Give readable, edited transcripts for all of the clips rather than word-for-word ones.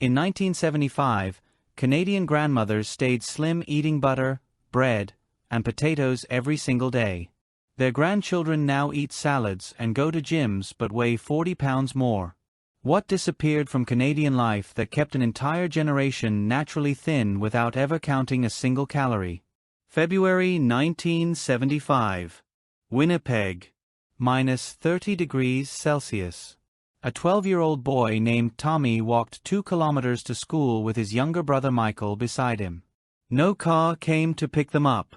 In 1975, Canadian grandmothers stayed slim eating butter, bread, and potatoes every single day. Their grandchildren now eat salads and go to gyms but weigh 40 pounds more. What disappeared from Canadian life that kept an entire generation naturally thin without ever counting a single calorie? February 1975. Winnipeg. -30 degrees Celsius. A 12-year-old boy named Tommy walked 2 kilometers to school with his younger brother Michael beside him. No car came to pick them up.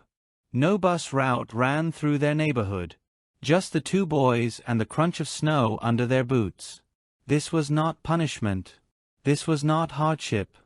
No bus route ran through their neighborhood. Just the two boys and the crunch of snow under their boots. This was not punishment. This was not hardship.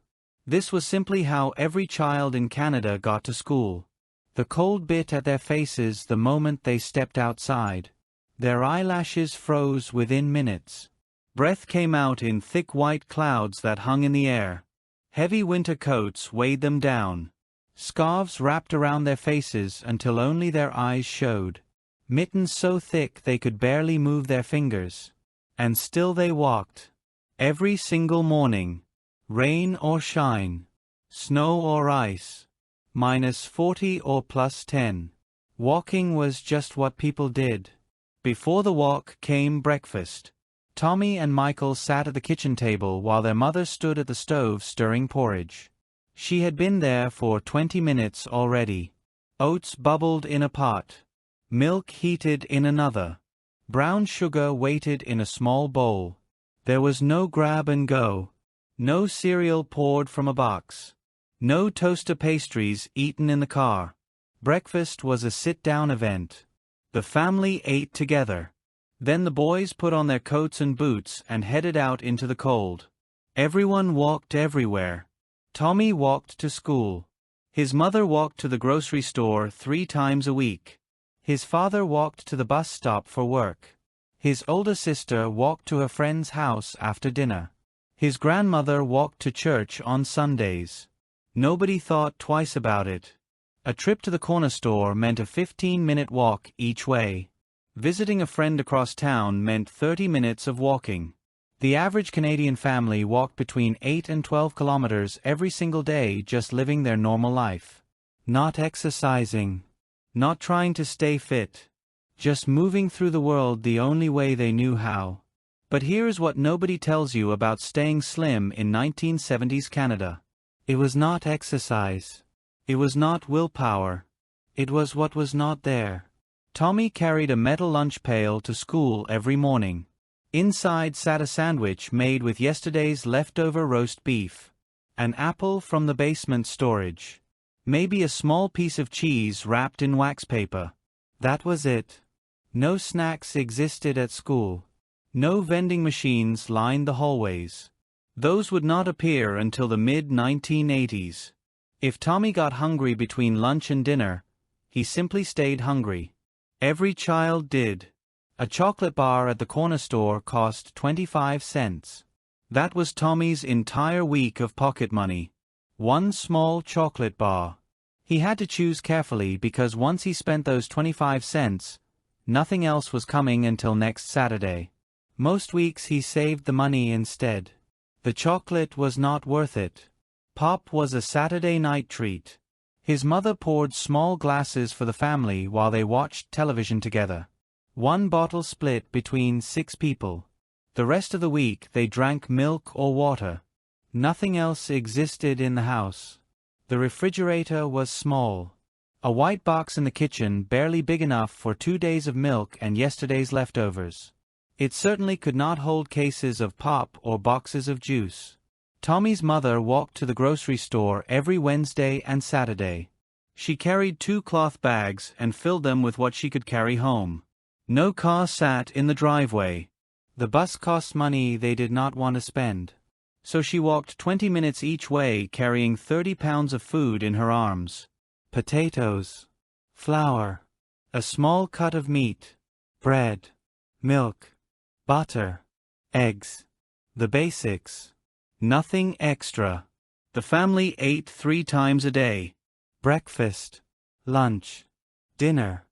This was simply how every child in Canada got to school. The cold bit at their faces the moment they stepped outside. Their eyelashes froze within minutes. Breath came out in thick white clouds that hung in the air. Heavy winter coats weighed them down. Scarves wrapped around their faces until only their eyes showed. Mittens so thick they could barely move their fingers. And still they walked. Every single morning. Rain or shine. Snow or ice. -40 or +10. Walking was just what people did. Before the walk came breakfast. Tommy and Michael sat at the kitchen table while their mother stood at the stove stirring porridge. She had been there for 20 minutes already. Oats bubbled in a pot. Milk heated in another. Brown sugar waited in a small bowl. There was no grab and go. No cereal poured from a box. No toaster pastries eaten in the car. Breakfast was a sit-down event. The family ate together. Then the boys put on their coats and boots and headed out into the cold. Everyone walked everywhere. Tommy walked to school. His mother walked to the grocery store 3 times a week. His father walked to the bus stop for work. His older sister walked to her friend's house after dinner. His grandmother walked to church on Sundays. Nobody thought twice about it. A trip to the corner store meant a 15-minute walk each way. Visiting a friend across town meant 30 minutes of walking. The average Canadian family walked between 8 and 12 kilometers every single day just living their normal life. Not exercising. Not trying to stay fit. Just moving through the world the only way they knew how. But here's what nobody tells you about staying slim in 1970s Canada. It was not exercise. It was not willpower. It was what was not there. Tommy carried a metal lunch pail to school every morning. Inside sat a sandwich made with yesterday's leftover roast beef. An apple from the basement storage. Maybe a small piece of cheese wrapped in wax paper. That was it. No snacks existed at school. No vending machines lined the hallways. Those would not appear until the mid-1980s. If Tommy got hungry between lunch and dinner, he simply stayed hungry. Every child did. A chocolate bar at the corner store cost 25 cents. That was Tommy's entire week of pocket money. 1 small chocolate bar. He had to choose carefully because once he spent those 25 cents, nothing else was coming until next Saturday. Most weeks he saved the money instead. The chocolate was not worth it. Pop was a Saturday night treat. His mother poured small glasses for the family while they watched television together. 1 bottle split between 6 people. The rest of the week they drank milk or water. Nothing else existed in the house. The refrigerator was small. A white box in the kitchen barely big enough for 2 days of milk and yesterday's leftovers. It certainly could not hold cases of pop or boxes of juice. Tommy's mother walked to the grocery store every Wednesday and Saturday. She carried 2 cloth bags and filled them with what she could carry home. No car sat in the driveway. The bus cost money they did not want to spend. So she walked 20 minutes each way carrying 30 pounds of food in her arms. Potatoes. Flour. A small cut of meat. Bread. Milk. Butter. Eggs. The basics. Nothing extra. The family ate 3 times a day. Breakfast. Lunch. Dinner.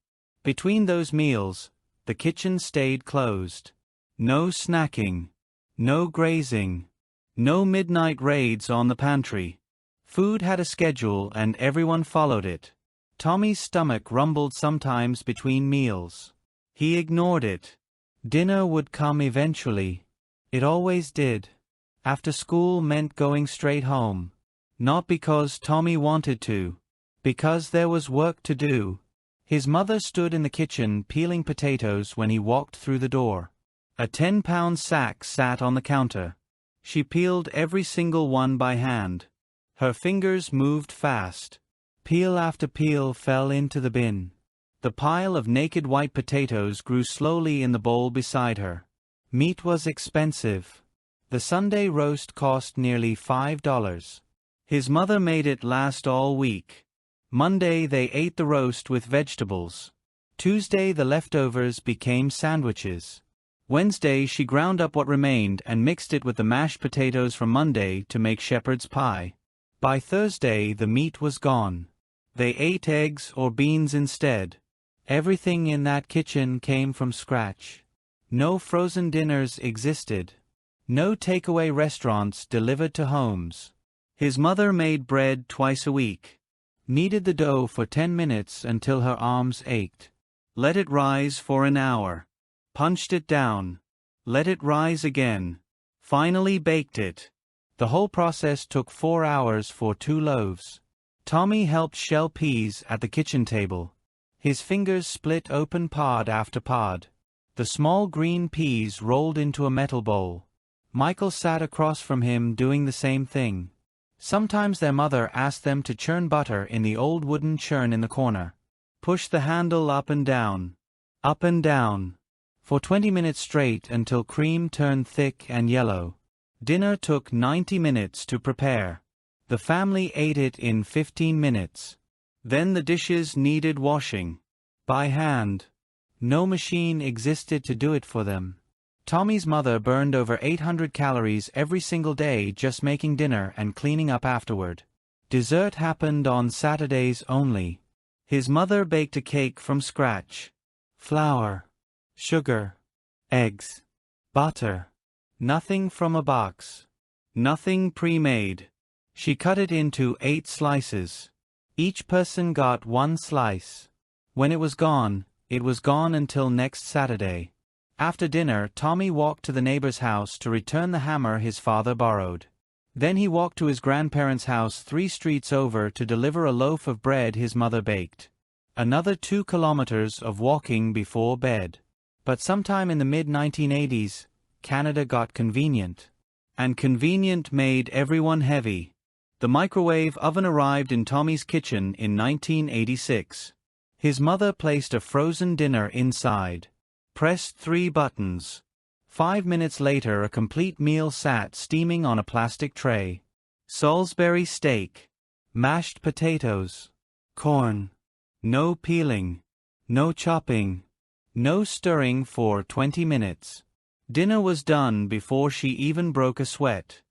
Between those meals, the kitchen stayed closed. No snacking. No grazing. No midnight raids on the pantry. Food had a schedule and everyone followed it. Tommy's stomach rumbled sometimes between meals. He ignored it. Dinner would come eventually. It always did. After school meant going straight home. Not because Tommy wanted to. Because there was work to do. His mother stood in the kitchen peeling potatoes when he walked through the door. A 10-pound sack sat on the counter. She peeled every single one by hand. Her fingers moved fast. Peel after peel fell into the bin. The pile of naked white potatoes grew slowly in the bowl beside her. Meat was expensive. The Sunday roast cost nearly $5. His mother made it last all week. Monday they ate the roast with vegetables. Tuesday the leftovers became sandwiches. Wednesday she ground up what remained and mixed it with the mashed potatoes from Monday to make shepherd's pie. By Thursday the meat was gone. They ate eggs or beans instead. Everything in that kitchen came from scratch. No frozen dinners existed. No takeaway restaurants delivered to homes. His mother made bread twice a week. Kneaded the dough for 10 minutes until her arms ached. Let it rise for an hour. Punched it down. Let it rise again. Finally baked it. The whole process took 4 hours for 2 loaves. Tommy helped shell peas at the kitchen table. His fingers split open pod after pod. The small green peas rolled into a metal bowl. Michael sat across from him doing the same thing. Sometimes their mother asked them to churn butter in the old wooden churn in the corner. Push the handle up and down. Up and down. For 20 minutes straight until cream turned thick and yellow. Dinner took 90 minutes to prepare. The family ate it in 15 minutes. Then the dishes needed washing. By hand. No machine existed to do it for them. Tommy's mother burned over 800 calories every single day just making dinner and cleaning up afterward. Dessert happened on Saturdays only. His mother baked a cake from scratch. Flour. Sugar. Eggs. Butter. Nothing from a box. Nothing pre-made. She cut it into 8 slices. Each person got 1 slice. When it was gone until next Saturday. After dinner, Tommy walked to the neighbor's house to return the hammer his father borrowed. Then he walked to his grandparents' house 3 streets over to deliver a loaf of bread his mother baked. Another 2 kilometers of walking before bed. But sometime in the mid-1980s, Canada got convenient. And convenient made everyone heavy. The microwave oven arrived in Tommy's kitchen in 1986. His mother placed a frozen dinner inside. Pressed 3 buttons. 5 minutes later a complete meal sat steaming on a plastic tray. Salisbury steak. Mashed potatoes. Corn. No peeling. No chopping. No stirring for 20 minutes. Dinner was done before she even broke a sweat.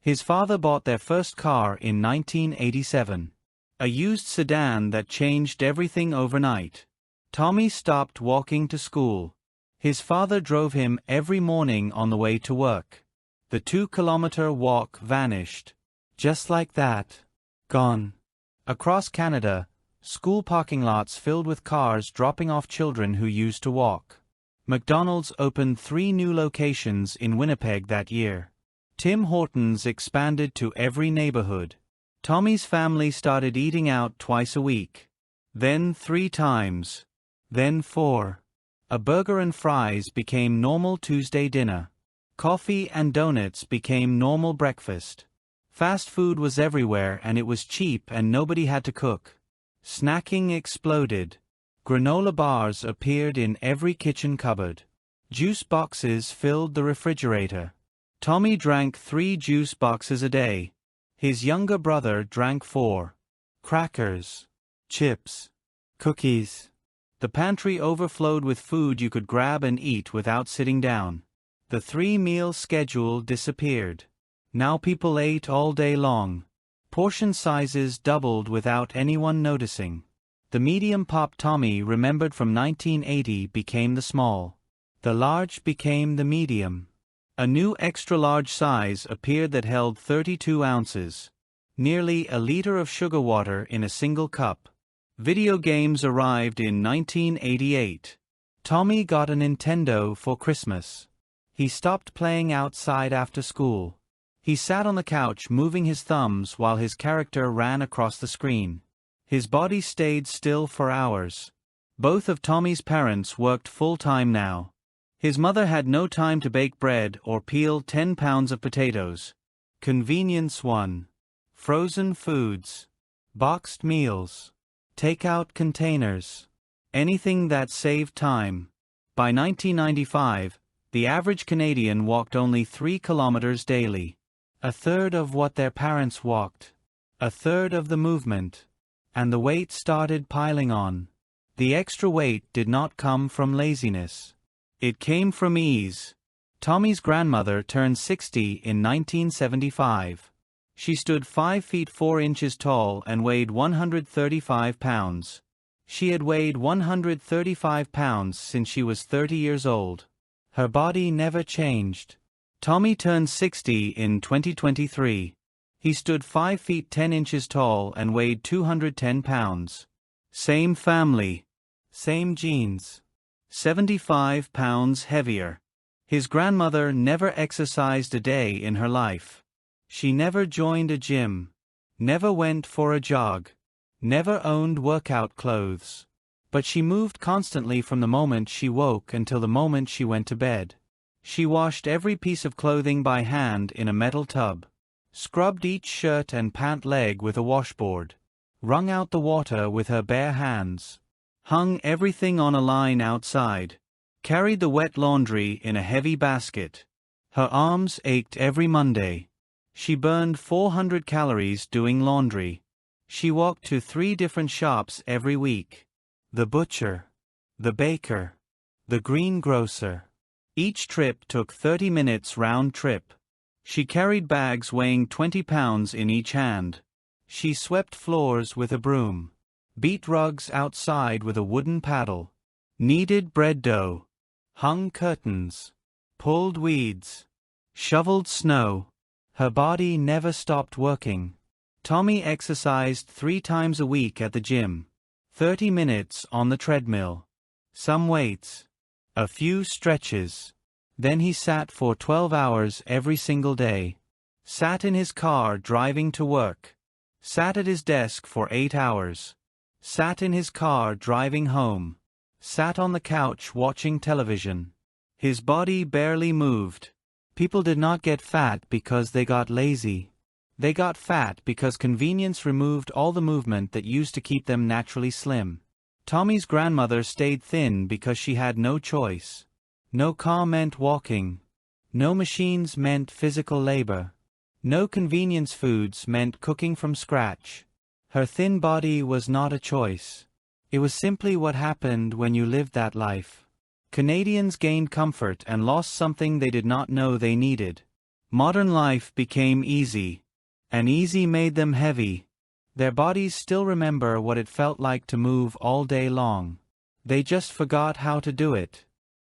His father bought their first car in 1987. A used sedan that changed everything overnight. Tommy stopped walking to school. His father drove him every morning on the way to work. The 2-kilometer walk vanished. Just like that. Gone. Across Canada, school parking lots filled with cars dropping off children who used to walk. McDonald's opened 3 new locations in Winnipeg that year. Tim Hortons expanded to every neighborhood. Tommy's family started eating out twice a week. Then 3 times. Then 4. A burger and fries became normal Tuesday dinner. Coffee and donuts became normal breakfast. Fast food was everywhere and it was cheap and nobody had to cook. Snacking exploded. Granola bars appeared in every kitchen cupboard. Juice boxes filled the refrigerator. Tommy drank 3 juice boxes a day. His younger brother drank 4. Crackers. Chips. Cookies. The pantry overflowed with food you could grab and eat without sitting down. The 3-meal schedule disappeared. Now people ate all day long. Portion sizes doubled without anyone noticing. The medium pop Tommy remembered from 1980 became the small. The large became the medium. A new extra-large size appeared that held 32 ounces. Nearly a liter of sugar water in a single cup. Video games arrived in 1988. Tommy got a Nintendo for Christmas. He stopped playing outside after school. He sat on the couch moving his thumbs while his character ran across the screen. His body stayed still for hours. Both of Tommy's parents worked full-time now. His mother had no time to bake bread or peel 10 pounds of potatoes. Convenience 1. Frozen foods. Boxed meals. Take-out containers. Anything that saved time. By 1995, the average Canadian walked only 3 kilometers daily. A third of what their parents walked. A third of the movement. And the weight started piling on. The extra weight did not come from laziness. It came from ease. Tommy's grandmother turned 60 in 1975. She stood 5 feet 4 inches tall and weighed 135 pounds. She had weighed 135 pounds since she was 30 years old. Her body never changed. Tommy turned 60 in 2023. He stood 5 feet 10 inches tall and weighed 210 pounds. Same family. Same genes. 75 pounds heavier. His grandmother never exercised a day in her life. She never joined a gym. Never went for a jog. Never owned workout clothes. But she moved constantly from the moment she woke until the moment she went to bed. She washed every piece of clothing by hand in a metal tub. Scrubbed each shirt and pant leg with a washboard. Wrung out the water with her bare hands. Hung everything on a line outside. Carried the wet laundry in a heavy basket. Her arms ached every Monday. She burned 400 calories doing laundry. She walked to 3 different shops every week. The butcher. The baker. The greengrocer. Each trip took 30 minutes round trip. She carried bags weighing 20 pounds in each hand. She swept floors with a broom. Beat rugs outside with a wooden paddle. Kneaded bread dough. Hung curtains. Pulled weeds. Shoveled snow. Her body never stopped working. Tommy exercised 3 times a week at the gym. 30 minutes on the treadmill. Some weights. A few stretches. Then he sat for 12 hours every single day. Sat in his car driving to work. Sat at his desk for 8 hours. Sat in his car driving home. Sat on the couch watching television. His body barely moved. People did not get fat because they got lazy. They got fat because convenience removed all the movement that used to keep them naturally slim. Tommy's grandmother stayed thin because she had no choice. No car meant walking. No machines meant physical labor. No convenience foods meant cooking from scratch. Her thin body was not a choice. It was simply what happened when you lived that life. Canadians gained comfort and lost something they did not know they needed. Modern life became easy. And easy made them heavy. Their bodies still remember what it felt like to move all day long. They just forgot how to do it.